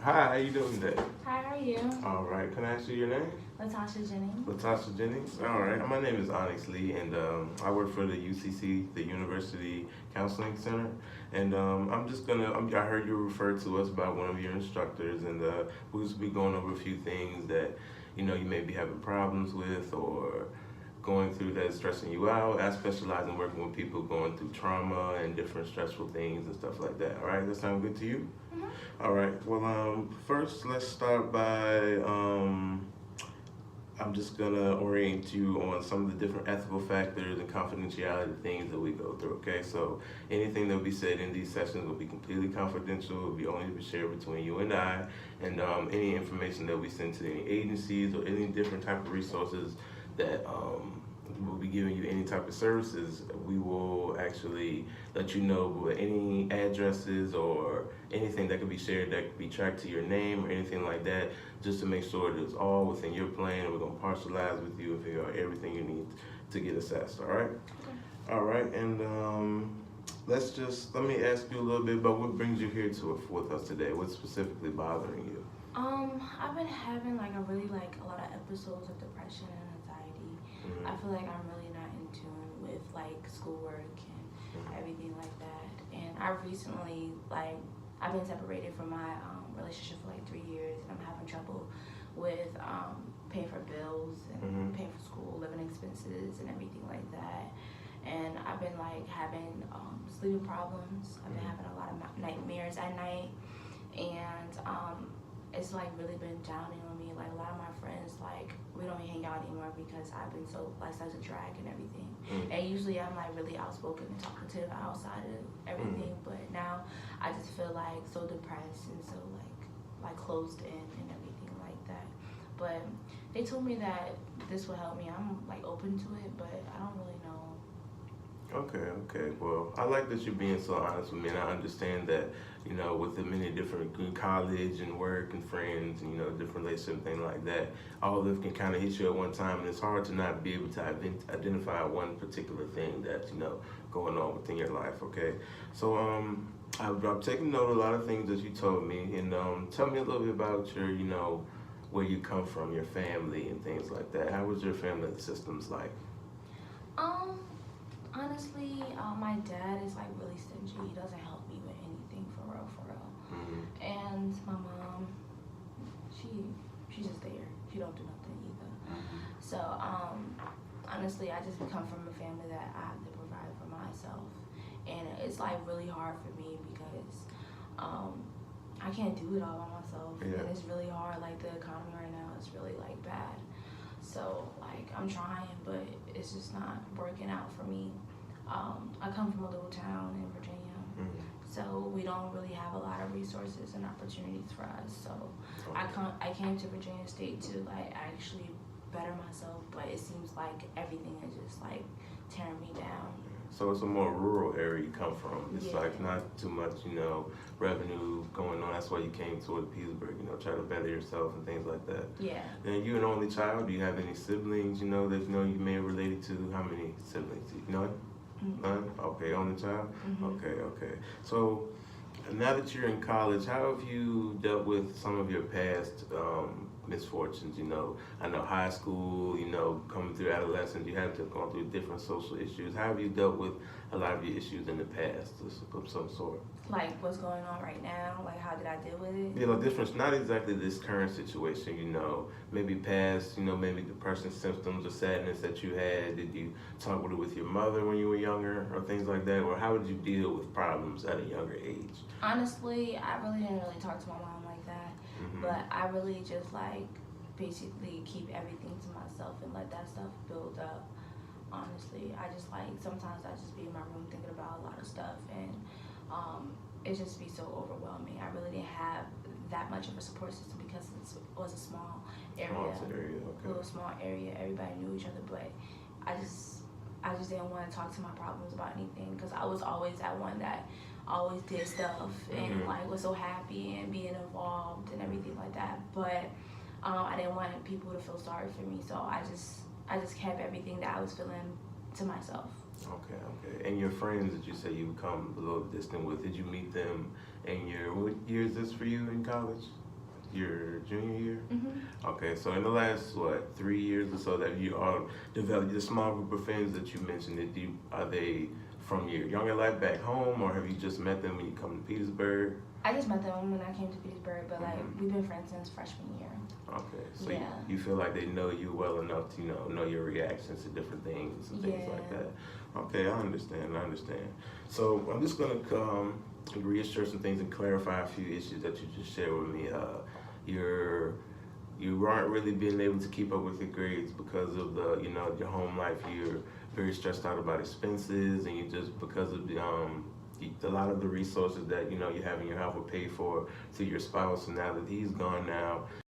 Hi, how you doing today? Hi, how are you? All right, can I ask you your name? Latasha Jennings. Latasha Jennings. All right, my name is Onyx Lee, and I work for the UCC, the University Counseling Center. And I heard you refer to us by one of your instructors, and we'll just be going over a few things that you may be having problems with or going through that's stressing you out. I specialize in working with people going through trauma and different stressful things and stuff like that. All right, that sound good to you? All right. Well, first let's start by I'm just gonna orient you on some of the different ethical factors and confidentiality things that we go through. Okay, so anything that will be said in these sessions will be completely confidential. Will be only be shared between you and I, and any information that we send to any agencies or any different type of resources that will be giving you any type of services, we will actually let you know with any addresses or anything that could be shared that could be tracked to your name or anything like that, just to make sure that it's all within your plan, and we're going to partialize with you and figure out everything you need to get assessed. All right? Okay. All right, and let me ask you a little bit about what brings you here with us today. What's specifically bothering you? I've been having a lot of episodes of depression and anxiety. I feel like I'm really not in tune with schoolwork and everything like that. And I've been separated from my relationship for 3 years, and I'm having trouble with paying for bills and paying for school, living expenses, and everything like that. And I've been having sleeping problems. I've been having a lot of nightmares at night, and it's really been downing on me. A lot of my friends, we don't hang out anymore because I've been such a drag and everything. And usually I'm really outspoken and talkative outside of everything, but now I just feel so depressed and so closed in and everything like that. But they told me that this will help me. I'm open to it, but I don't really know. Okay. Well, I like that you're being so honest with me, and I understand that, with the many different college and work and friends and, different relationships and things like that, all of them can kind of hit you at one time, and it's hard to not be able to identify one particular thing that's, going on within your life, okay? So, I've taken note of a lot of things that you told me, and tell me a little bit about your, where you come from, your family and things like that. How was your family systems like? Honestly, my dad is really stingy. He doesn't help me with anything for real. And my mom, she's just there. She don't do nothing either. So honestly, I just come from a family that I have to provide for myself, and it's really hard for me because I can't do it all by myself, and it's really hard. The economy right now is really bad. So I'm trying, but it's just not working out for me. I come from a little town in Virginia, so we don't really have a lot of resources and opportunities for us. So I came to Virginia State to actually better myself, but it seems everything is just tearing me down. So it's a more rural area you come from. It's not too much, revenue going on. That's why you came toward Petersburg, try to better yourself and things like that. Yeah. And you an only child? Do you have any siblings, that you may have related to? How many siblings? None? None? Okay, only child? Okay. So now that you're in college, how have you dealt with some of your past misfortunes? I know high school, coming through adolescence, you had to go through different social issues. How have you dealt with a lot of your issues in the past of some sort? What's going on right now? How did I deal with it? Difference, not exactly this current situation, maybe past, maybe depression symptoms or sadness that you had. Did you talk with your mother when you were younger or things like that? Or how would you deal with problems at a younger age? Honestly, I really didn't talk to my mom like that. But I really just basically keep everything to myself and let that stuff build up. Honestly, I just sometimes I just be in my room thinking about a lot of stuff, and it just be so overwhelming. I really didn't have that much of a support system because it was a small area. A little small area. Everybody knew each other, but I just didn't want to talk to my problems about anything because I was always that one that always did stuff and was so happy and being involved and everything like that. But I didn't want people to feel sorry for me, so I just kept everything that I was feeling to myself. Okay. And your friends that you say you become a little distant with, did you meet them in what year is this for you in college? your junior year? Mm-hmm. Okay, so in the last, 3 years or so that you all developed the small group of friends that you mentioned, are they from your younger life back home, or have you just met them when you come to Petersburg? I just met them when I came to Petersburg, but like we've been friends since freshman year. Okay, so Yeah. you feel like they know you well enough to know your reactions to different things and things like that. Okay, I understand. So I'm just gonna reassure some things and clarify a few issues that you just shared with me. You aren't really being able to keep up with your grades because of your home life. You're very stressed out about expenses, and you just because of a lot of the resources that you have in your house were paid for to your spouse, and now that he's gone now,